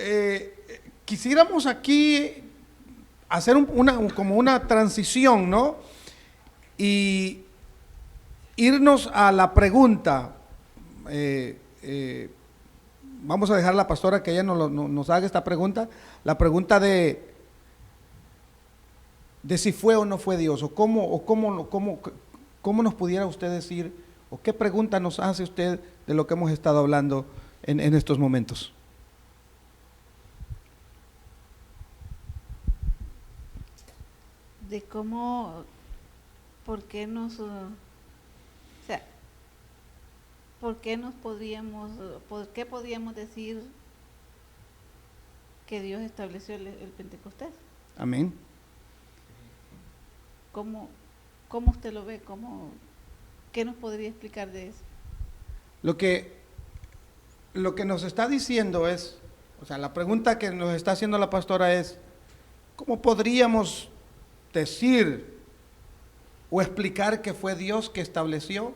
quisiéramos aquí hacer como una transición, ¿no? Y irnos a la pregunta. Vamos a dejar a la pastora que ella nos haga esta pregunta, la pregunta de si fue o no fue Dios, o cómo nos pudiera usted decir, o qué pregunta nos hace usted de lo que hemos estado hablando en estos momentos. De cómo, por qué nos, o sea, por qué podríamos decir que Dios estableció el Pentecostés. Amén. ¿Cómo usted lo ve? ¿Qué nos podría explicar de eso? Lo que nos está diciendo es, o sea, la pregunta que nos está haciendo la pastora es, ¿cómo podríamos decir o explicar que fue Dios que estableció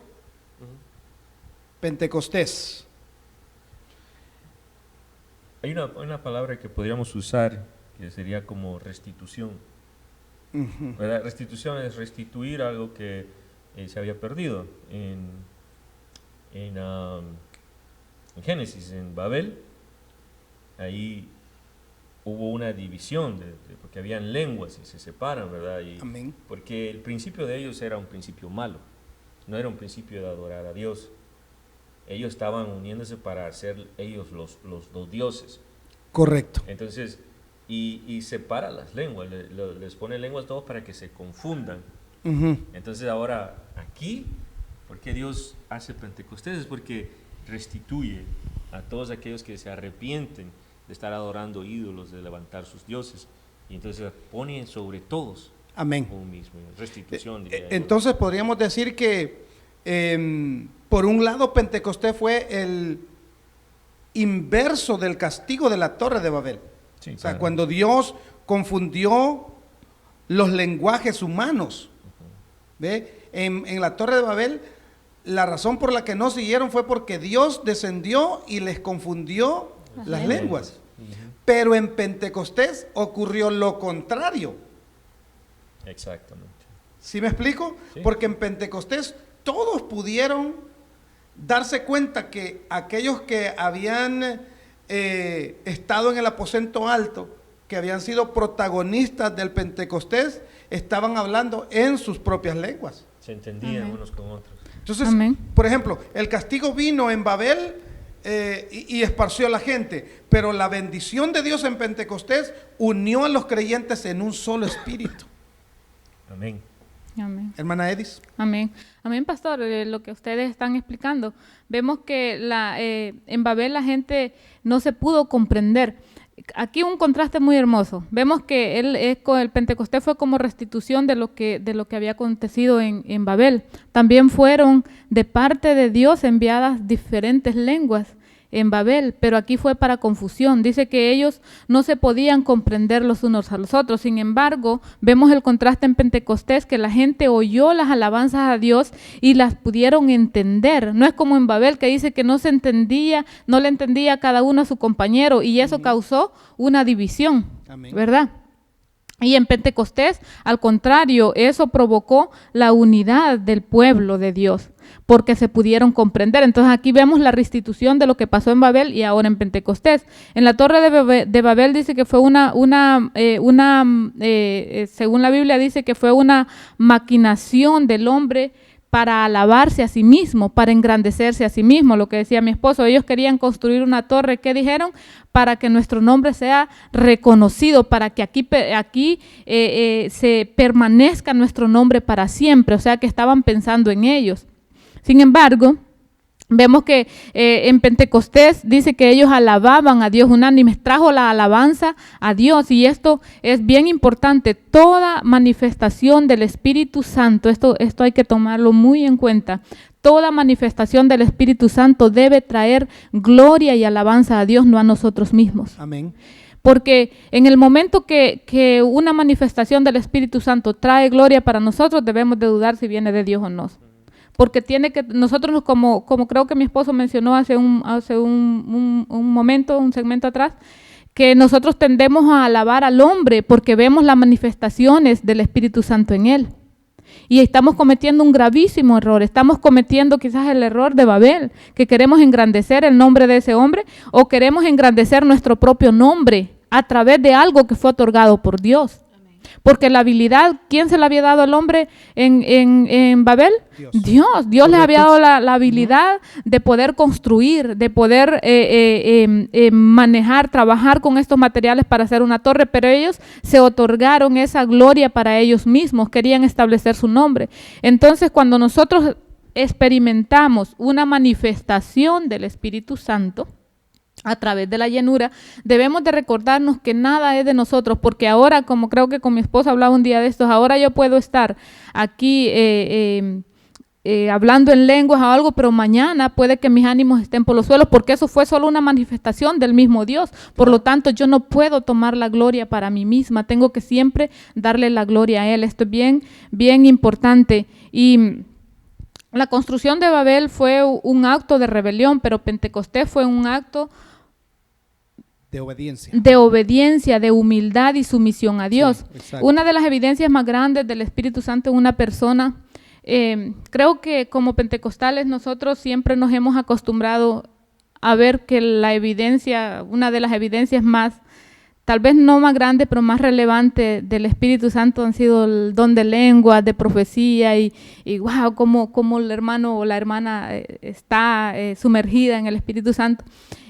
Pentecostés? Hay una palabra que podríamos usar que sería como restitución. Ujú. ¿Verdad? Restitución es restituir algo que se había perdido. En Génesis, en Babel, ahí hubo una división, porque habían lenguas y se separan, ¿verdad? Amén. Porque el principio de ellos era un principio malo, no era un principio de adorar a Dios. Ellos estaban uniéndose para ser ellos los dos dioses. Correcto. Entonces, y separa las lenguas, les pone lenguas todos para que se confundan. Ujú. Entonces ahora aquí, ¿por qué Dios hace Pentecostés? Es porque restituye a todos aquellos que se arrepienten de estar adorando ídolos, de levantar sus dioses, y entonces pone sobre todos Amén. un mismo, restitución. diría yo. Entonces podríamos decir que por un lado Pentecostés fue el inverso del castigo de la Torre de Babel. Sí, O sea, claro. cuando Dios confundió los lenguajes humanos, ¿ve? En la Torre de Babel, la razón por la que no siguieron fue porque Dios descendió y les confundió las lenguas. Pero en Pentecostés ocurrió lo contrario. Exactamente. ¿Sí me explico? Sí. Porque en Pentecostés todos pudieron darse cuenta que aquellos que habían estado en el aposento alto, que habían sido protagonistas del Pentecostés, estaban hablando en sus propias lenguas. Se entendían Amén. unos con otros. Entonces, Amén. por ejemplo, el castigo vino en Babel y esparció a la gente, pero la bendición de Dios en Pentecostés unió a los creyentes en un solo espíritu. Amén. Amén. Hermana Edis. Amén. Amén, pastor. Lo que ustedes están explicando, vemos que en Babel la gente no se pudo comprender. Aquí un contraste muy hermoso. Vemos que el Pentecostés fue como restitución de lo que había acontecido en Babel. También fueron de parte de Dios enviadas diferentes lenguas en Babel, pero aquí fue para confusión. Dice que ellos no se podían comprender los unos a los otros. Sin embargo, vemos el contraste en Pentecostés, que la gente oyó las alabanzas a Dios y las pudieron entender. No es como en Babel, que dice que no le entendía cada uno a su compañero, y eso causó una división, Amén. ¿verdad? Y en Pentecostés, al contrario, eso provocó la unidad del pueblo de Dios, porque se pudieron comprender. Entonces aquí vemos la restitución de lo que pasó en Babel y ahora en Pentecostés. En la Torre de Babel dice que fue según la Biblia dice que fue una maquinación del hombre para alabarse a sí mismo, para engrandecerse a sí mismo, lo que decía mi esposo. Ellos querían construir una torre, ¿qué dijeron? Para que nuestro nombre sea reconocido, para que aquí se permanezca nuestro nombre para siempre, o sea que estaban pensando en ellos. Sin embargo, Vemos que en Pentecostés dice que ellos alababan a Dios unánimes, trajo la alabanza a Dios, y esto es bien importante. Toda manifestación del Espíritu Santo, esto hay que tomarlo muy en cuenta, toda manifestación del Espíritu Santo debe traer gloria y alabanza a Dios, no a nosotros mismos. Amén. Porque en el momento que una manifestación del Espíritu Santo trae gloria para nosotros, debemos de dudar si viene de Dios o no. Porque nosotros, como creo que mi esposo mencionó hace un momento, un segmento atrás, que nosotros tendemos a alabar al hombre porque vemos las manifestaciones del Espíritu Santo en él. Y estamos cometiendo un gravísimo error. Estamos cometiendo quizás el error de Babel, que queremos engrandecer el nombre de ese hombre o queremos engrandecer nuestro propio nombre a través de algo que fue otorgado por Dios. Porque la habilidad, ¿quién se la había dado al hombre en Babel? Dios le había dado la habilidad de poder construir, de poder manejar, trabajar con estos materiales para hacer una torre, pero ellos se otorgaron esa gloria para ellos mismos, querían establecer su nombre. Entonces, cuando nosotros experimentamos una manifestación del Espíritu Santo, a través de la llenura, debemos de recordarnos que nada es de nosotros, porque ahora, como creo que con mi esposa hablaba un día de estos, ahora yo puedo estar aquí hablando en lenguas o algo, pero mañana puede que mis ánimos estén por los suelos, porque eso fue solo una manifestación del mismo Dios. Por lo tanto, yo no puedo tomar la gloria para mí misma, tengo que siempre darle la gloria a Él. Esto es bien, bien importante. Y la construcción de Babel fue un acto de rebelión, pero Pentecostés fue un acto de obediencia. De obediencia, de humildad y sumisión a Dios. Sí, una de las evidencias más grandes del Espíritu Santo en una persona, creo que como pentecostales nosotros siempre nos hemos acostumbrado a ver que la evidencia, una de las evidencias más, tal vez no más grande, pero más relevante del Espíritu Santo han sido el don de lenguas, de profecía y wow, cómo el hermano o la hermana está sumergida en el Espíritu Santo.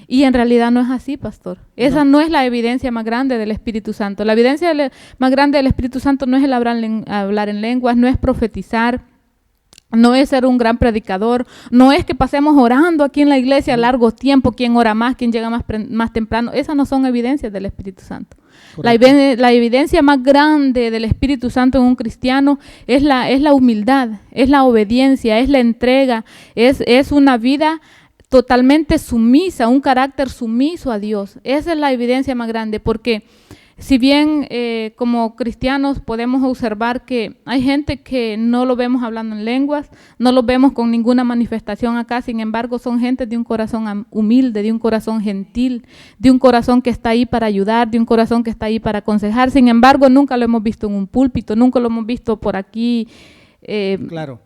Y en realidad no es así, pastor. Esa no es la evidencia más grande del Espíritu Santo. La evidencia más grande del Espíritu Santo no es el hablar en lenguas, no es profetizar, no es ser un gran predicador, no es que pasemos orando aquí en la iglesia a largo tiempo, quién ora más, quién llega más temprano. Esas no son evidencias del Espíritu Santo. La evidencia más grande del Espíritu Santo en un cristiano es la humildad, es la obediencia, es la entrega, es una vida totalmente sumisa, un carácter sumiso a Dios. Esa es la evidencia más grande, porque si bien como cristianos podemos observar que hay gente que no lo vemos hablando en lenguas, no lo vemos con ninguna manifestación acá, sin embargo son gente de un corazón humilde, de un corazón gentil, de un corazón que está ahí para ayudar, de un corazón que está ahí para aconsejar. Sin embargo, nunca lo hemos visto en un púlpito, nunca lo hemos visto por aquí claro.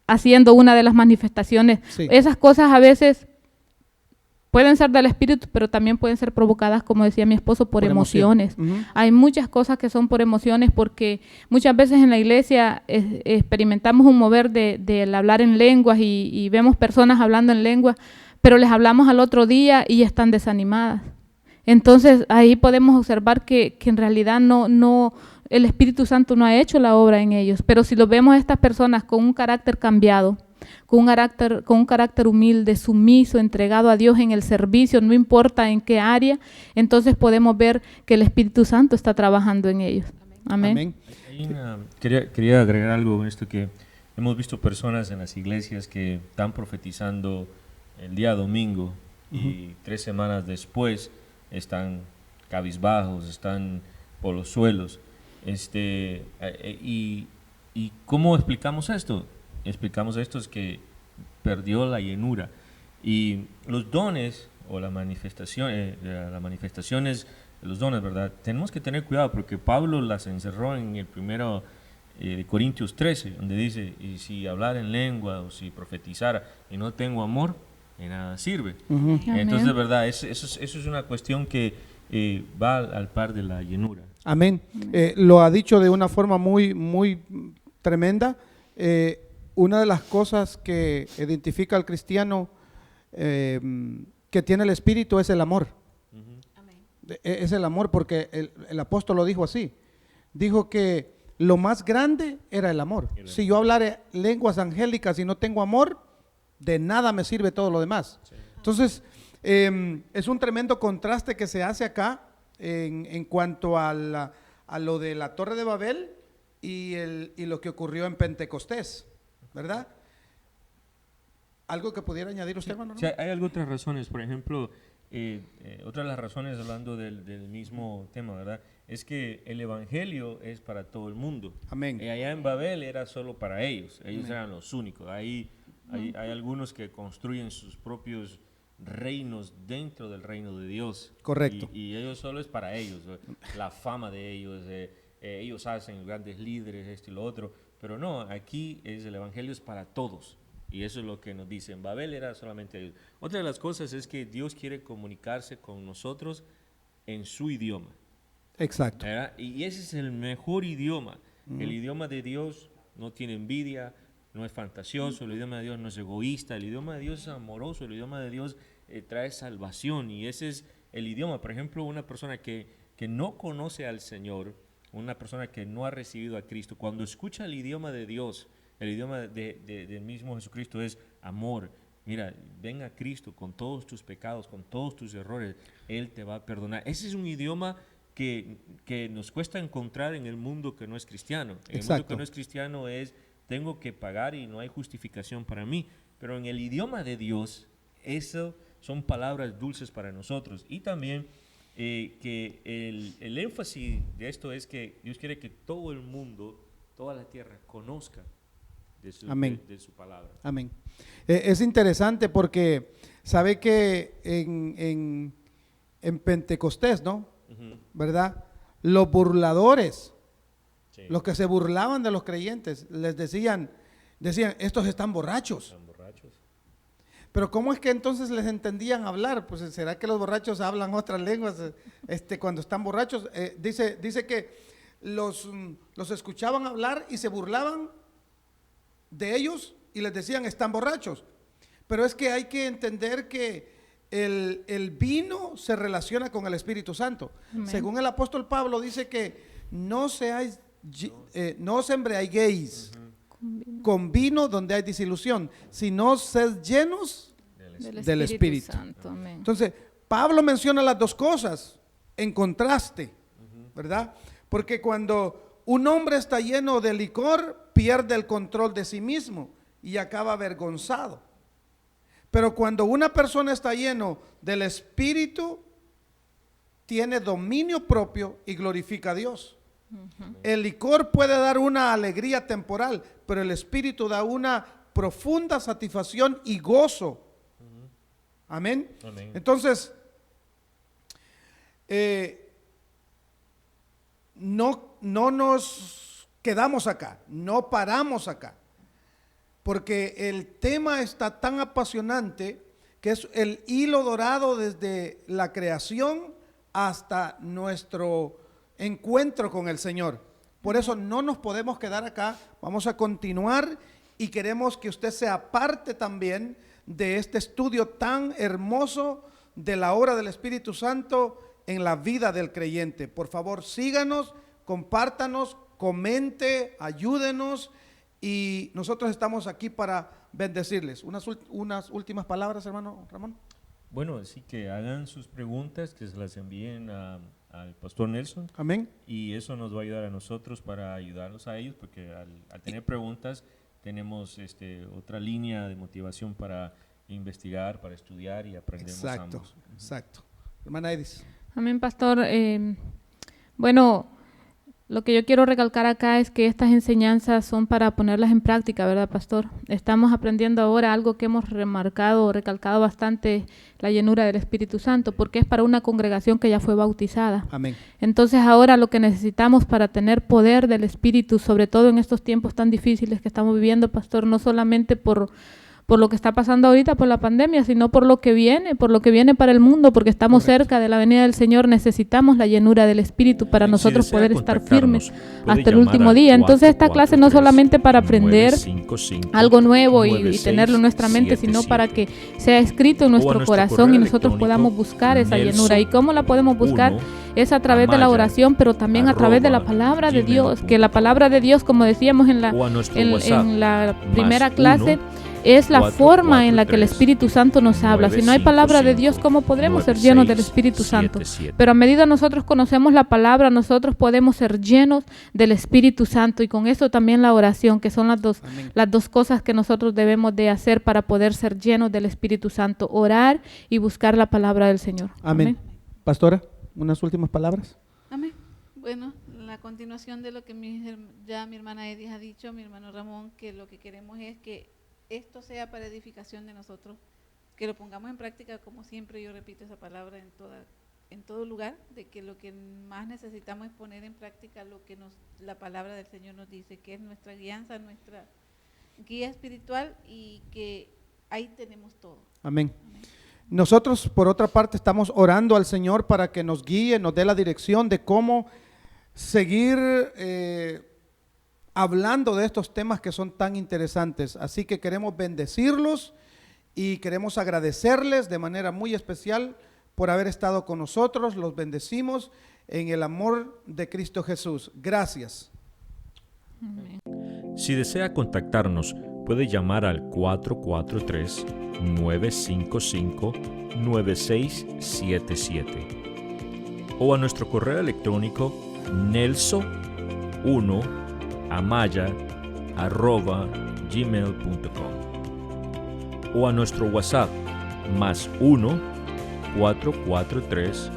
haciendo una de las manifestaciones. Sí. Esas cosas a veces pueden ser del Espíritu, pero también pueden ser provocadas, como decía mi esposo, por emociones. Hay muchas cosas que son por emociones, porque muchas veces en la iglesia experimentamos un mover del hablar en lenguas y vemos personas hablando en lenguas, pero les hablamos al otro día y están desanimadas. Entonces ahí podemos observar que en realidad no el Espíritu Santo no ha hecho la obra en ellos, pero si lo vemos a estas personas con un carácter cambiado, con un carácter humilde, sumiso, entregado a Dios en el servicio, no importa en qué área, entonces podemos ver que el Espíritu Santo está trabajando en ellos. Amén. Quería agregar algo en esto, que hemos visto personas en las iglesias que están profetizando el día domingo y 3 semanas después están cabizbajos, están por los suelos. ¿Y cómo explicamos esto? Explicamos esto es que perdió la llenura, y los dones o las manifestaciones de los dones, ¿verdad? Tenemos que tener cuidado, porque Pablo las encerró en el primero de Corintios 13, donde dice: y si hablar en lengua o si profetizara y no tengo amor, de nada sirve. Entonces, ¿verdad? Eso es una cuestión que va al par de la llenura. Amén. Lo ha dicho de una forma muy, muy tremenda. Una de las cosas que identifica al cristiano que tiene el Espíritu es el amor. Es el amor, porque el apóstol lo dijo así. Dijo que lo más grande era el amor. Si yo hablara lenguas angélicas y no tengo amor, de nada me sirve todo lo demás. Entonces, es un tremendo contraste que se hace acá en cuanto a lo de la Torre de Babel y lo que ocurrió en Pentecostés, ¿verdad? ¿Algo que pudiera añadir usted, hermano? Sí, hay otras razones, por ejemplo, otra de las razones, hablando del mismo tema, ¿verdad? Es que el evangelio es para todo el mundo. Amén. Allá en Babel era solo para ellos eran los únicos. Hay algunos que construyen sus propios reinos dentro del reino de Dios. Correcto. Y ellos solo es para ellos, la fama de ellos, ellos hacen grandes líderes, esto y lo otro, pero no, aquí el evangelio es para todos. Y eso es lo que nos dicen. En Babel era solamente ellos. Otra de las cosas es que Dios quiere comunicarse con nosotros en su idioma. Exacto. ¿Verdad? Y ese es el mejor idioma. El idioma de Dios no tiene envidia, no es fantasioso, el idioma de Dios no es egoísta, el idioma de Dios es amoroso, el idioma de Dios trae salvación, y ese es el idioma. Por ejemplo, una persona que no conoce al Señor, una persona que no ha recibido a Cristo, cuando escucha el idioma de Dios, el idioma del mismo Jesucristo es amor. Mira, ven a Cristo con todos tus pecados, con todos tus errores, Él te va a perdonar. Ese es un idioma que nos cuesta encontrar en el mundo que no es cristiano. En el mundo que no es cristiano tengo que pagar y no hay justificación para mí. Pero en el idioma de Dios, eso son palabras dulces para nosotros. Y también que el énfasis de esto es que Dios quiere que todo el mundo, toda la tierra, conozca de su palabra. Amén. Es interesante porque sabe que en Pentecostés, ¿no? ¿Verdad? Los burladores, los que se burlaban de los creyentes, les decían, estos están borrachos. Están borrachos. Pero ¿cómo es que entonces les entendían hablar? Pues ¿será que los borrachos hablan otras lenguas cuando están borrachos? Dice que los escuchaban hablar y se burlaban de ellos y les decían, están borrachos. Pero es que hay que entender que el vino se relaciona con el Espíritu Santo. Amén. Según el apóstol Pablo dice que no os embriaguéis con vino donde hay disilusión, sino sed llenos del Espíritu. Santo. Amén. Entonces, Pablo menciona las dos cosas en contraste, ¿verdad? Porque cuando un hombre está lleno de licor, pierde el control de sí mismo y acaba avergonzado. Pero cuando una persona está lleno del Espíritu, tiene dominio propio y glorifica a Dios. El licor puede dar una alegría temporal, pero el Espíritu da una profunda satisfacción y gozo. Amén. Amén. Entonces, no nos quedamos acá, no paramos acá, porque el tema está tan apasionante que es el hilo dorado desde la creación hasta nuestro encuentro con el Señor. Por eso no nos podemos quedar acá, vamos a continuar y queremos que usted sea parte también de este estudio tan hermoso de la obra del Espíritu Santo en la vida del creyente. Por favor, síganos, compártanos, comente, ayúdenos, y nosotros estamos aquí para bendecirles. Unas últimas palabras, hermano Ramón. Bueno, así que hagan sus preguntas, que se las envíen al pastor Nelson. Amén. Y eso nos va a ayudar a nosotros para ayudarlos a ellos, porque al tener preguntas tenemos otra línea de motivación para investigar, para estudiar y aprendemos ambos. Exacto. Hermana Edis. Amén, pastor. Bueno, lo que yo quiero recalcar acá es que estas enseñanzas son para ponerlas en práctica, ¿verdad, pastor? Estamos aprendiendo ahora algo que hemos recalcado bastante, la llenura del Espíritu Santo, porque es para una congregación que ya fue bautizada. Amén. Entonces ahora lo que necesitamos para tener poder del Espíritu, sobre todo en estos tiempos tan difíciles que estamos viviendo, pastor, no solamente por lo que está pasando ahorita, por la pandemia, sino por lo que viene para el mundo, porque estamos cerca de la venida del Señor. Necesitamos la llenura del Espíritu para nosotros poder estar firmes hasta el último día. Entonces esta clase no solamente para aprender algo nuevo y tenerlo en nuestra mente, sino para que sea escrito en nuestro corazón y nosotros podamos buscar esa llenura. ¿Y cómo la podemos buscar? Es a través de la oración, pero también a través de la palabra de Dios, que la palabra de Dios, como decíamos en la primera clase, es la forma en la que el Espíritu Santo nos habla. Si no hay palabra de Dios, ¿cómo podremos ser llenos del Espíritu Santo? Pero a medida nosotros conocemos la palabra, nosotros podemos ser llenos del Espíritu Santo, y con eso también la oración, que son las dos cosas que nosotros debemos de hacer para poder ser llenos del Espíritu Santo: orar y buscar la palabra del Señor. Amén. Pastora, unas últimas palabras. Amén. Bueno, la continuación de lo que ya mi hermana Edith ha dicho, mi hermano Ramón, que lo que queremos es que esto sea para edificación de nosotros, que lo pongamos en práctica, como siempre yo repito esa palabra en todo lugar, de que lo que más necesitamos es poner en práctica lo que la palabra del Señor nos dice, que es nuestra guianza, nuestra guía espiritual, y que ahí tenemos todo. Amén. Nosotros, por otra parte, estamos orando al Señor para que nos guíe, nos dé la dirección de cómo seguir hablando de estos temas que son tan interesantes. Así que queremos bendecirlos y queremos agradecerles de manera muy especial por haber estado con nosotros. Los bendecimos en el amor de Cristo Jesús. Gracias. Si desea contactarnos, puede llamar al 443-955-9677 o a nuestro correo electrónico nelso1amaya@gmail.com o a nuestro WhatsApp +1 443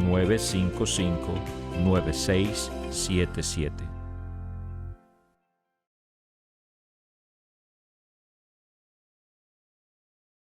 955 9677.